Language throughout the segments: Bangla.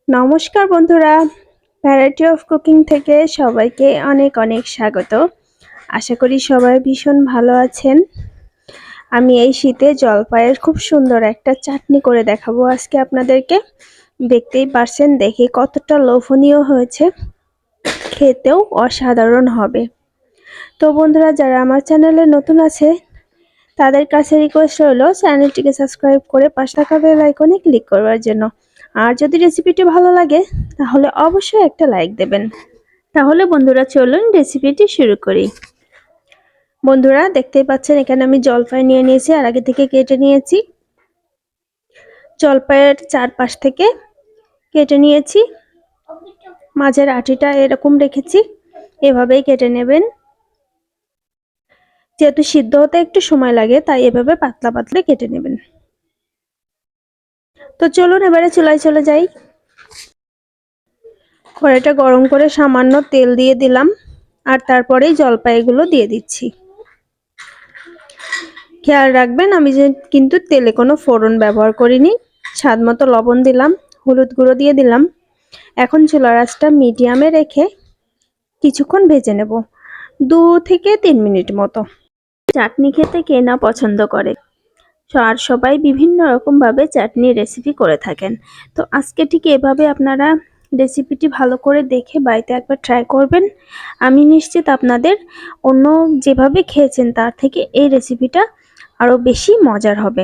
নমস্কার বন্ধুরা, ভ্যারাইটি অফ কুকিং থেকে সবাইকে অনেক অনেক স্বাগত। আশা করি সবাই ভীষণ ভালো আছেন। আমি এই শীতে জলপাইয়ের খুব সুন্দর একটা চাটনি করে দেখাবো আজকে আপনাদেরকে। দেখতেই পারছেন, দেখে কতটা লোভনীয় হয়েছে, খেতেও অসাধারণ হবে। তো বন্ধুরা, যারা আমার চ্যানেলে নতুন আছে তাদের কাছে রিকোয়েস্ট রইল চ্যানেলটিকে সাবস্ক্রাইব করে পাশে থাকা বেল আইকনে ক্লিক করার জন্য। আর যদি রেসিপিটি ভালো লাগে তাহলে অবশ্যই একটা লাইক দেবেন। তাহলে বন্ধুরা চলুন রেসিপিটি শুরু করি। বন্ধুরা দেখতেই পাচ্ছেন, এখানে আমি জলপাই নিয়ে নিয়েছি আর আগে থেকে কেটে নিয়েছি। জলপাইয়ের চারপাশ থেকে কেটে নিয়েছি, মাঝের আটিটা এরকম রেখেছি, এভাবেই কেটে নেবেন। যেহেতু সিদ্ধ হতে একটু সময় লাগে তাই এভাবে পাতলা পাতলা কেটে নেবেন। তো চলুন এবারে চুলায় চলে যাই। কড়াইটা গরম করে সামান্য তেল দিয়ে দিলাম আর তারপরেই জলপাইগুলো দিয়ে দিচ্ছি। খেয়াল রাখবেন আমি কিন্তু তেলে কোনো ফোড়ন ব্যবহার করিনি। স্বাদ মতো লবণ দিলাম, হলুদ গুঁড়ো দিয়ে দিলাম। এখন চুলার আঁচটা মিডিয়ামে রেখে কিছুক্ষণ ভেজে নেব, 2 থেকে 3 মিনিট মতো। চাটনি খেতে কে না পছন্দ করে, আর সবাই বিভিন্ন রকম ভাবে চাটনির রেসিপি করে থাকেন। তো আজকে ঠিক এভাবে আপনারা রেসিপিটি ভালো করে দেখে বাড়িতে একবার ট্রাই করবেন। আমি নিশ্চিত আপনাদের অন্য যেভাবে খেয়েছেন তার থেকে এই রেসিপিটা আরো বেশি মজার হবে।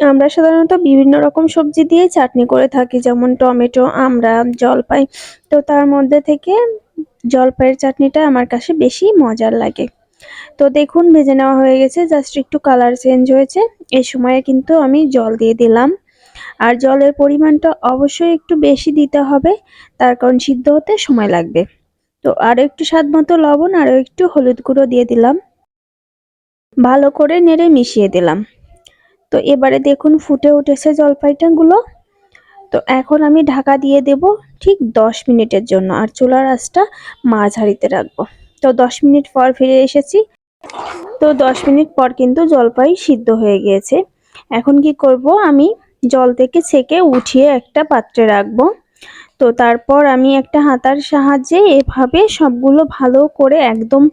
আমরা সাধারণত বিভিন্ন রকম সবজি দিয়ে চাটনি করে থাকি, যেমন টমেটো, আমড়া, জলপাই। তো তার মধ্যে থেকে জলপাইয়ের চাটনিটা আমার কাছে বেশি মজার লাগে। তো দেখুন ভেজে নেওয়া হয়ে গেছে, জাস্ট একটু কালার চেঞ্জ হয়েছে। এই সময়ে কিন্তু আমি জল দিয়ে দিলাম, আর জলের পরিমাণটা অবশ্যই একটু বেশি দিতে হবে, তার কারণ সিদ্ধ হতে সময় লাগবে। তো আরো একটু স্বাদ মতো লবণ, আরো একটু হলুদ গুঁড়ো দিয়ে দিলাম, ভালো করে নেড়ে মিশিয়ে দিলাম। তো এবারে দেখুন ফুটে উঠেছে জলপাইটা গুলো। তো এখন আমি ঢাকা দিয়ে দেব ঠিক 10 মিনিটের জন্য, আর চুলার আঁচটা মাঝারিতে রাখবো। তো 10 মিনিট পর ফিরে এসেছি। তো 10 মিনিট পর কিন্তু জলপাই সিদ্ধ হয়ে গিয়েছে। এখন কি করব, আমি জল থেকে ছেঁকে উঠিয়ে একটা পাত্রে রাখবো। তো তারপর আমি একটা হাতার সাহায্যে এভাবে সবগুলো ভালো করে একদম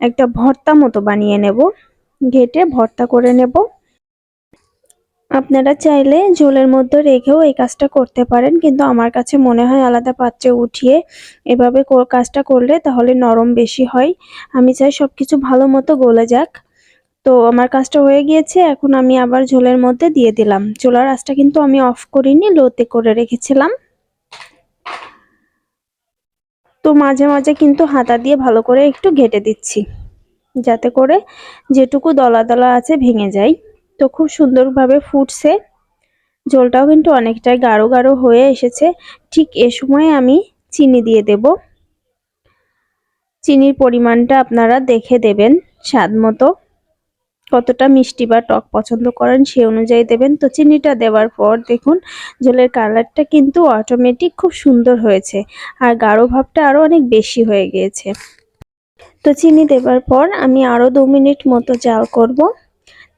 একটা ভর্তা মতো বানিয়ে নেব, ঘেটে ভর্তা করে নেব। আপনারা চাইলে ঝোলের মধ্যে রেখেও এই কাজটা করতে পারেন, কিন্তু আমার কাছে মনে হয় আলাদা পাত্রে উঠিয়ে এভাবে কাজটা করলে তাহলে নরম বেশি হয়। আমি চাই সবকিছু ভালো মতো গলে যাক। তো আমার কাজটা হয়ে গিয়েছে, এখন আমি আবার ঝোলের মধ্যে দিয়ে দিলাম। চুলার আঁচটা কিন্তু আমি অফ করিনি, লোতে করে রেখেছিলাম। তো মাঝে মাঝে কিন্তু হাতা দিয়ে ভালো করে একটু ঘেটে দিচ্ছি, যাতে করে যেটুকু দলা দলা আছে ভেঙে যায়। তো খুব সুন্দরভাবে ফুটছে, ঝোলটাও কিন্তু অনেকটাই গাঢ় গাঢ় হয়ে এসেছে। ঠিক এ সময় আমি চিনি দিয়ে দেব। চিনির পরিমাণটা আপনারা দেখে দেবেন স্বাদ মতো, কতটা মিষ্টি বা টক পছন্দ করেন সেই অনুযায়ী দেবেন। তো চিনিটা দেওয়ার পর দেখুন ঝোলের কালারটা কিন্তু অটোমেটিক খুব সুন্দর হয়েছে, আর গাঢ় ভাবটা আরো অনেক বেশি হয়ে গিয়েছে। তো চিনি দেওয়ার পর আমি আরো 2 মিনিট মতো জাল করব,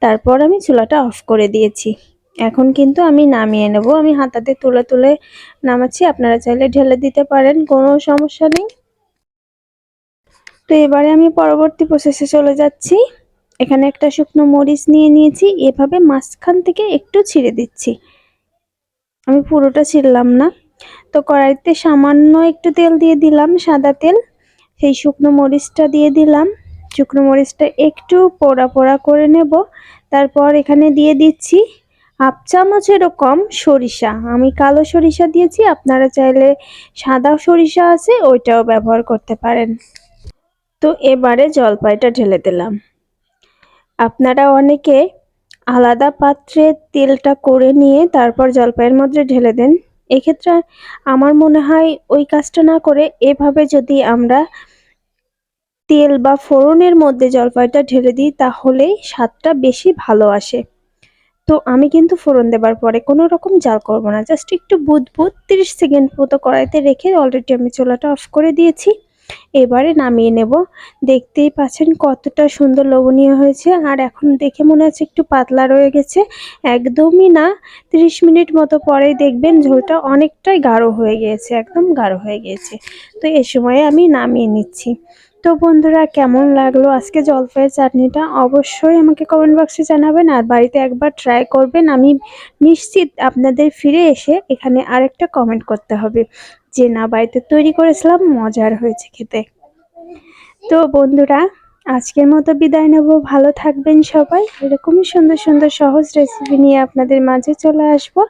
তারপর আমি চুলাটা অফ করে দিয়েছি। এখন কিন্তু আমি নামিয়ে নেব। আমি হাতাতে তুলে তুলে নামাচ্ছি, আপনারা চাইলে ঢেলে দিতে পারেন, কোনো সমস্যা নেই। তো এবারে আমি পরবর্তী প্রসেসে চলে যাচ্ছি। এখানে একটা শুকনো মরিচ নিয়ে নিয়েছি, এভাবে মাঝখান থেকে একটু ছিঁড়ে দিচ্ছি, আমি পুরোটা ছিঁড়লাম না। তো কড়াইতে সামান্য একটু তেল দিয়ে দিলাম, সাদা তেল। সেই শুকনো মরিচটা দিয়ে দিলাম, শুকনো মরিচটা একটু পোড়া পোড়া করে নেব। তারপর এখানে দিয়ে দিচ্ছি 1/2 চামচ এরকম সরিষা, আমি কালো সরিষা দিয়েছি, আপনারা চাইলে সাদা সরিষা আছে ওইটাও ব্যবহার করতে পারেন। তো এবারে জলপাইটা ঢেলে দিলাম। আপনারা অনেকে আলাদা পাত্রে তেলটা করে নিয়ে তারপর জলপাইয়ের মধ্যে ঢেলে দেন। এক্ষেত্রে আমার মনে হয় ওই কাজটা না করে এভাবে যদি আমরা তেল বা ফোড়নের মধ্যে জলপাইটা ঢেলে দিই তাহলে স্বাদটা বেশি ভালো আসে। তো আমি কিন্তু ফোড়ন দেবার পরে কোনো রকম জাল করব না, জাস্ট একটু বুদবুদ 30 সেকেন্ড মতো কড়াইতে রেখে অলরেডি আমি চুলাটা অফ করে দিয়েছি। এবারে নামিয়ে নেব। দেখতেই পাচ্ছেন কতটা সুন্দর লোভনীয় হয়েছে, আর এখন দেখে মনে হচ্ছে একটু পাতলা রয়ে গেছে। একদমই না, 30 মিনিট মতো পরেই দেখবেন ঝোলটা অনেকটাই গাঢ় হয়ে গিয়েছে, একদম গাঢ় হয়ে গিয়েছে। তো এ সময়ে আমি নামিয়ে নিচ্ছি। তো বন্ধুরা, কেমন লাগলো আজকে জলপাইয়ের চাটনিটা অবশ্যই আমাকে কমেন্ট বক্সে জানাবেন, আর বাড়িতে একবার ট্রাই করবেন। আমি নিশ্চিত আপনাদের ফিরে এসে এখানে আরেকটা কমেন্ট করতে হবে যে না, বাড়িতে তৈরি করেছিলাম, মজার হয়েছে খেতে। তো বন্ধুরা, আজকের মতো বিদায় নেব। ভালো থাকবেন সবাই। এরকমই সুন্দর সুন্দর সহজ রেসিপি নিয়ে আপনাদের মাঝে চলে আসবো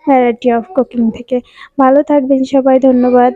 ভ্যারাইটি অফ কুকিং থেকে। ভালো থাকবেন সবাই, ধন্যবাদ।